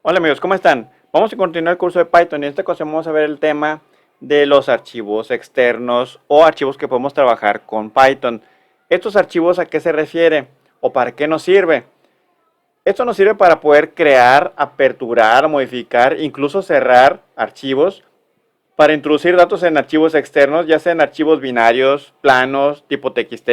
Hola amigos, ¿cómo están? Vamos a continuar el curso de Python y en esta ocasión vamos a ver el tema de los archivos externos o archivos que podemos trabajar con Python. ¿Estos archivos a qué se refiere o para qué nos sirve? Esto nos sirve para poder crear, aperturar, modificar, incluso cerrar archivos, para introducir datos en archivos externos, ya sean archivos binarios, planos, tipo TXT,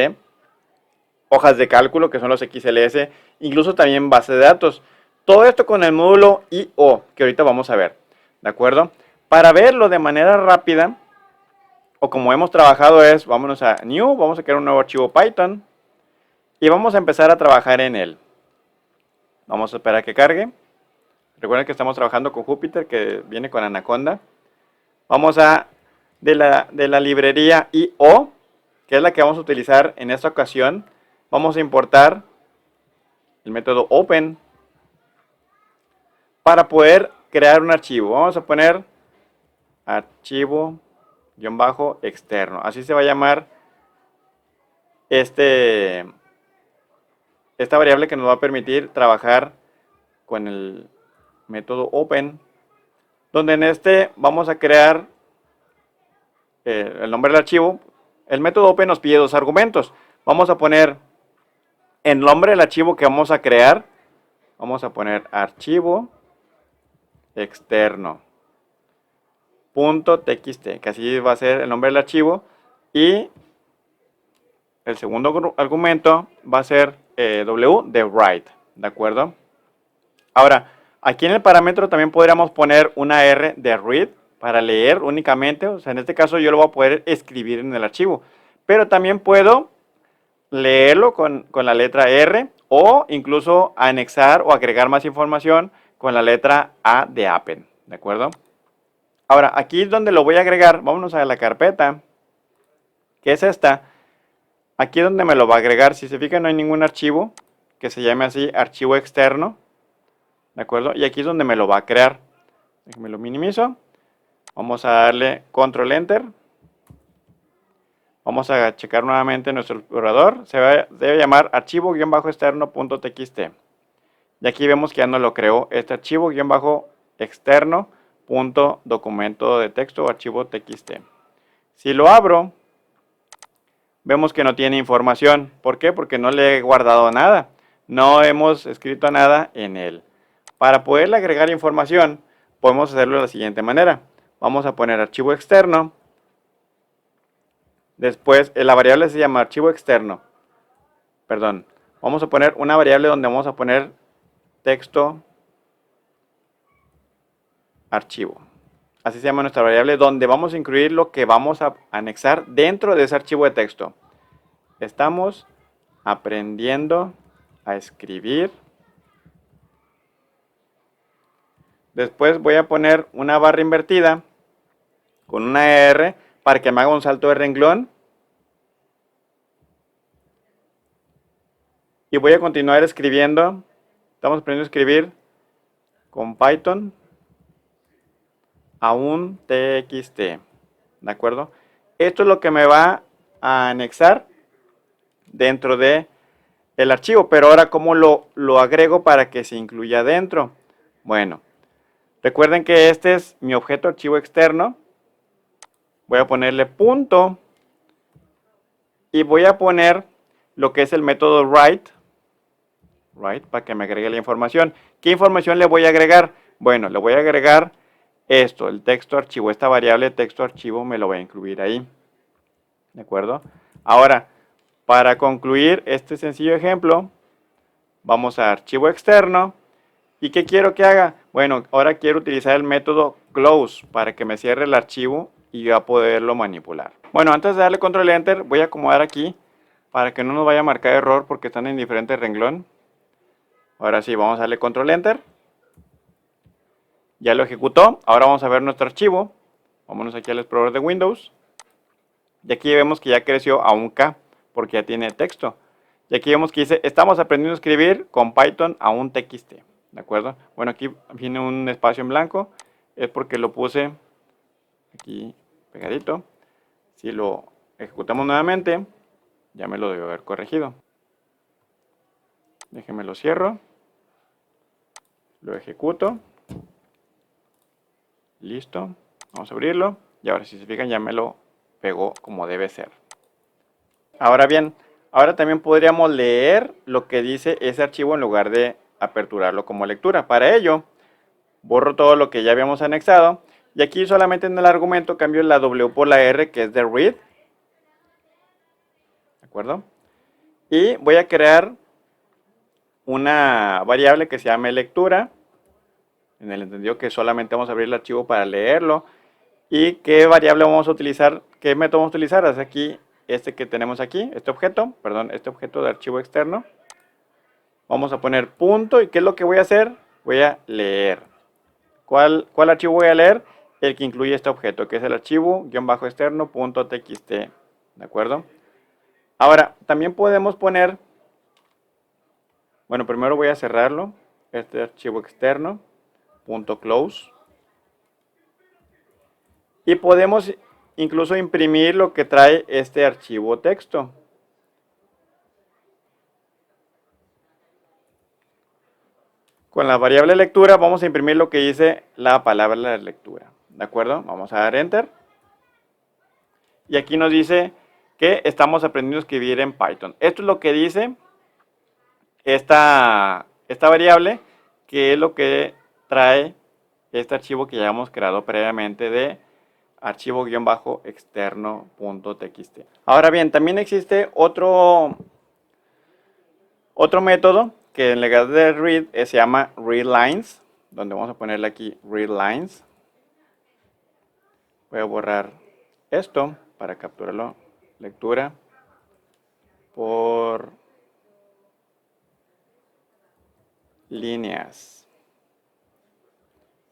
hojas de cálculo, que son los XLS, incluso también base de datos. Todo esto con el módulo IO, que ahorita vamos a ver, ¿de acuerdo? Para verlo de manera rápida, o como hemos trabajado es, vámonos a New, vamos a crear un nuevo archivo Python, y vamos a empezar a trabajar en él. Vamos a esperar a que cargue. Recuerden que estamos trabajando con Jupyter, que viene con Anaconda. Vamos a, de la librería IO, que es la que vamos a utilizar en esta ocasión, vamos a importar el método open para poder crear un archivo. Vamos a poner archivo-externo. Así se va a llamar esta variable que nos va a permitir trabajar con el método open, donde en este vamos a crear el nombre del archivo. El método open nos pide dos argumentos. Vamos a poner el nombre del archivo que vamos a crear. Vamos a poner archivo externo .txt, que así va a ser el nombre del archivo, y el segundo argumento va a ser w de write, ¿de acuerdo? Ahora, aquí en el parámetro también podríamos poner una r de read para leer únicamente, o sea, en este caso yo lo voy a poder escribir en el archivo, pero también puedo leerlo con la letra R o incluso anexar o agregar más información con la letra A de append, ¿de acuerdo? Ahora, aquí es donde lo voy a agregar. Vámonos a la carpeta, que es esta. Aquí es donde me lo va a agregar. Si se fijan, no hay ningún archivo que se llame así, archivo externo. ¿De acuerdo? Y aquí es donde me lo va a crear. Déjenme lo minimizo. Vamos a darle control enter. Vamos a checar nuevamente nuestro explorador. Debe llamar archivo-externo.txt. Y aquí vemos que ya nos lo creó este archivo-externo.documento de texto o archivo txt. Si lo abro, vemos que no tiene información. ¿Por qué? Porque no le he guardado nada. No hemos escrito nada en él. Para poderle agregar información, podemos hacerlo de la siguiente manera. Vamos a poner archivo externo. Después, la variable se llama archivo externo. Perdón. Vamos a poner una variable donde vamos a poner texto archivo. Así se llama nuestra variable, donde vamos a incluir lo que vamos a anexar dentro de ese archivo de texto. Estamos aprendiendo a escribir. Después voy a poner una barra invertida con una R para que me haga un salto de renglón. Y voy a continuar escribiendo. Estamos aprendiendo a escribir con Python a un TXT. ¿De acuerdo? Esto es lo que me va a anexar dentro de el archivo. Pero ahora, ¿cómo lo agrego para que se incluya dentro? Bueno, recuerden que este es mi objeto archivo externo. Voy a ponerle punto. Y voy a poner lo que es el método write. Para que me agregue la información. ¿Qué información le voy a agregar? Bueno, le voy a agregar esto, el texto archivo. Esta variable texto archivo me lo voy a incluir ahí. ¿De acuerdo? Ahora, para concluir este sencillo ejemplo, vamos a archivo externo. ¿Y qué quiero que haga? Bueno, ahora quiero utilizar el método close para que me cierre el archivo y yo a poderlo manipular. Bueno, antes de darle control enter, voy a acomodar aquí para que no nos vaya a marcar error porque están en diferente renglón. Ahora sí, vamos a darle control enter. Ya lo ejecutó. Ahora vamos a ver nuestro archivo. Vámonos aquí al explorador de Windows. Y aquí vemos que ya creció a un K porque ya tiene texto. Y aquí vemos que dice, estamos aprendiendo a escribir con Python a un TXT. ¿De acuerdo? Bueno, aquí viene un espacio en blanco. Es porque lo puse aquí pegadito. Si lo ejecutamos nuevamente, ya me lo debe haber corregido. Déjenme lo cierro. Lo ejecuto. Listo. Vamos a abrirlo. Y ahora si se fijan ya me lo pegó como debe ser. Ahora bien, ahora también podríamos leer lo que dice ese archivo en lugar de aperturarlo como lectura. Para ello, borro todo lo que ya habíamos anexado. Y aquí solamente en el argumento cambio la W por la R, que es de read. ¿De acuerdo? Y voy a crear una variable que se llame lectura, en el entendido que solamente vamos a abrir el archivo para leerlo. ¿Y qué variable vamos a utilizar? ¿Qué método vamos a utilizar? Es aquí, este que tenemos aquí, este objeto de archivo externo. Vamos a poner punto, ¿y qué es lo que voy a hacer? Voy a leer. ¿Cuál archivo voy a leer? El que incluye este objeto, que es el archivo _externo.txt. ¿De acuerdo? Ahora, también podemos poner, bueno, primero voy a cerrarlo, este archivo externo, .close. Y podemos incluso imprimir lo que trae este archivo texto. Con la variable lectura vamos a imprimir lo que dice la palabra lectura. ¿De acuerdo? Vamos a dar Enter. Y aquí nos dice que estamos aprendiendo a escribir en Python. Esto es lo que dice esta variable, que es lo que trae este archivo que ya hemos creado previamente de archivo-externo.txt. Ahora bien, también existe otro método que en lugar de read se llama readLines, donde vamos a ponerle aquí readLines. Voy a borrar esto para capturarlo. Lectura por líneas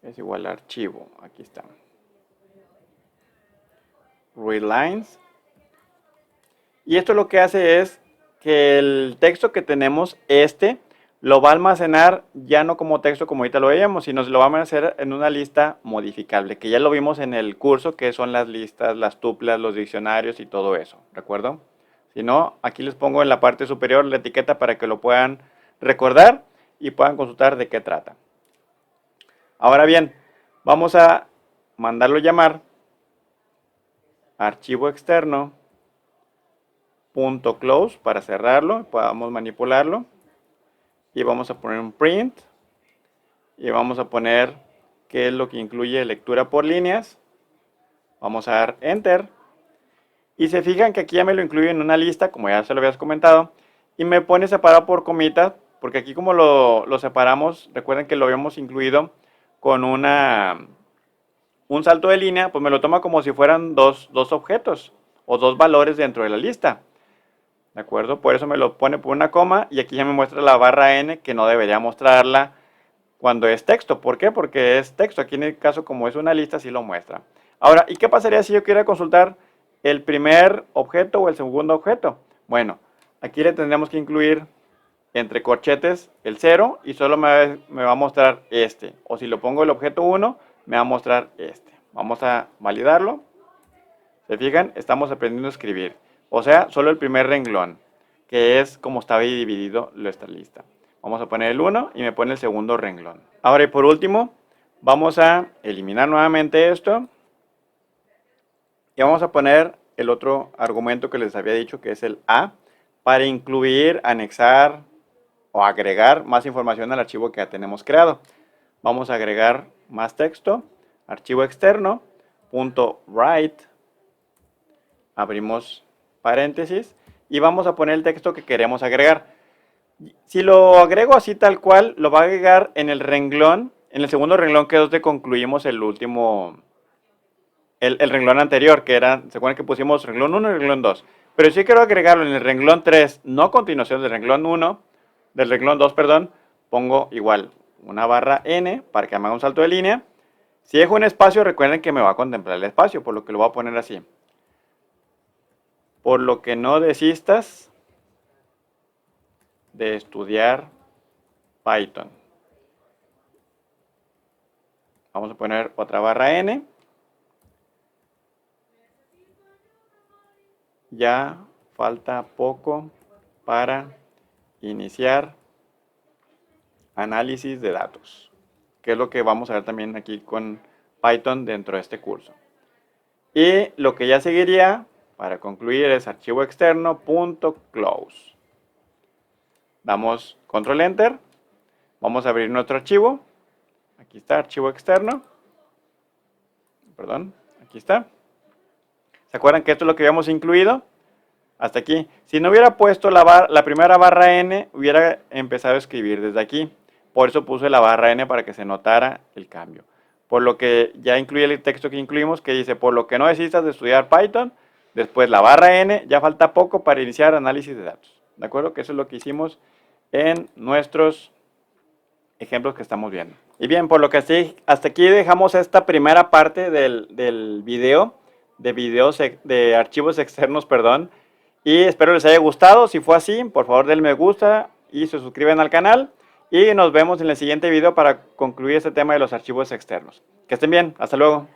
es igual a archivo. Aquí está. ReadLines. Y esto lo que hace es que el texto que tenemos, lo va a almacenar ya no como texto como ahorita lo veíamos, sino lo va a almacenar en una lista modificable, que ya lo vimos en el curso, que son las listas, las tuplas, los diccionarios y todo eso, ¿de acuerdo? Si no, aquí les pongo en la parte superior la etiqueta para que lo puedan recordar y puedan consultar de qué trata. Ahora bien, vamos a mandarlo llamar archivo externo .close para cerrarlo, podamos manipularlo. Y vamos a poner un print. Y vamos a poner qué es lo que incluye lectura por líneas. Vamos a dar Enter. Y se fijan que aquí ya me lo incluye en una lista, como ya se lo habías comentado. Y me pone separado por comitas, porque aquí como lo separamos, recuerden que lo habíamos incluido con un salto de línea, pues me lo toma como si fueran dos objetos o dos valores dentro de la lista. ¿De acuerdo? Por eso me lo pone por una coma y aquí ya me muestra la barra N, que no debería mostrarla cuando es texto. ¿Por qué? Porque es texto. Aquí en el caso, como es una lista, sí lo muestra. Ahora, ¿y qué pasaría si yo quiera consultar el primer objeto o el segundo objeto? Bueno, aquí le tendríamos que incluir entre corchetes el 0 y solo me va a mostrar este. O si lo pongo el objeto 1, me va a mostrar este. Vamos a validarlo. ¿Se fijan? Estamos aprendiendo a escribir. O sea, solo el primer renglón, que es como estaba dividido nuestra lista. Vamos a poner el 1 y me pone el segundo renglón. Ahora y por último, vamos a eliminar nuevamente esto. Y vamos a poner el otro argumento que les había dicho, que es el A, para incluir, anexar o agregar más información al archivo que ya tenemos creado. Vamos a agregar más texto, archivo externo, .write, abrimos paréntesis y vamos a poner el texto que queremos agregar. Si lo agrego así tal cual, lo va a agregar en el renglón, en el segundo renglón, que es donde concluimos el último, el renglón anterior, que era, ¿se acuerdan que pusimos renglón 1 y renglón 2? Pero si quiero agregarlo en el renglón 3, no a continuación del renglón 1, del renglón 2, perdón, pongo igual una barra N para que me haga un salto de línea. Si dejo un espacio, recuerden que me va a contemplar el espacio, por lo que lo voy a poner así. Por lo que no desistas de estudiar Python. Vamos a poner otra barra N. Ya falta poco para iniciar análisis de datos, que es lo que vamos a ver también aquí con Python dentro de este curso. Y lo que ya seguiría para concluir es archivo externo .close. Damos control enter. Vamos a abrir nuestro archivo. Aquí está, archivo externo. Perdón, aquí está. ¿Se acuerdan que esto es lo que habíamos incluido? Hasta aquí. Si no hubiera puesto la primera barra N, hubiera empezado a escribir desde aquí. Por eso puse la barra N para que se notara el cambio. Por lo que ya incluye el texto que incluimos que dice, por lo que no necesitas de estudiar Python, después la barra N, ya falta poco para iniciar análisis de datos. ¿De acuerdo? Que eso es lo que hicimos en nuestros ejemplos que estamos viendo. Y bien, por lo que hasta aquí dejamos esta primera parte del video, de archivos externos, perdón. Y espero les haya gustado. Si fue así, por favor denle me gusta y se suscriben al canal. Y nos vemos en el siguiente video para concluir este tema de los archivos externos. Que estén bien, hasta luego.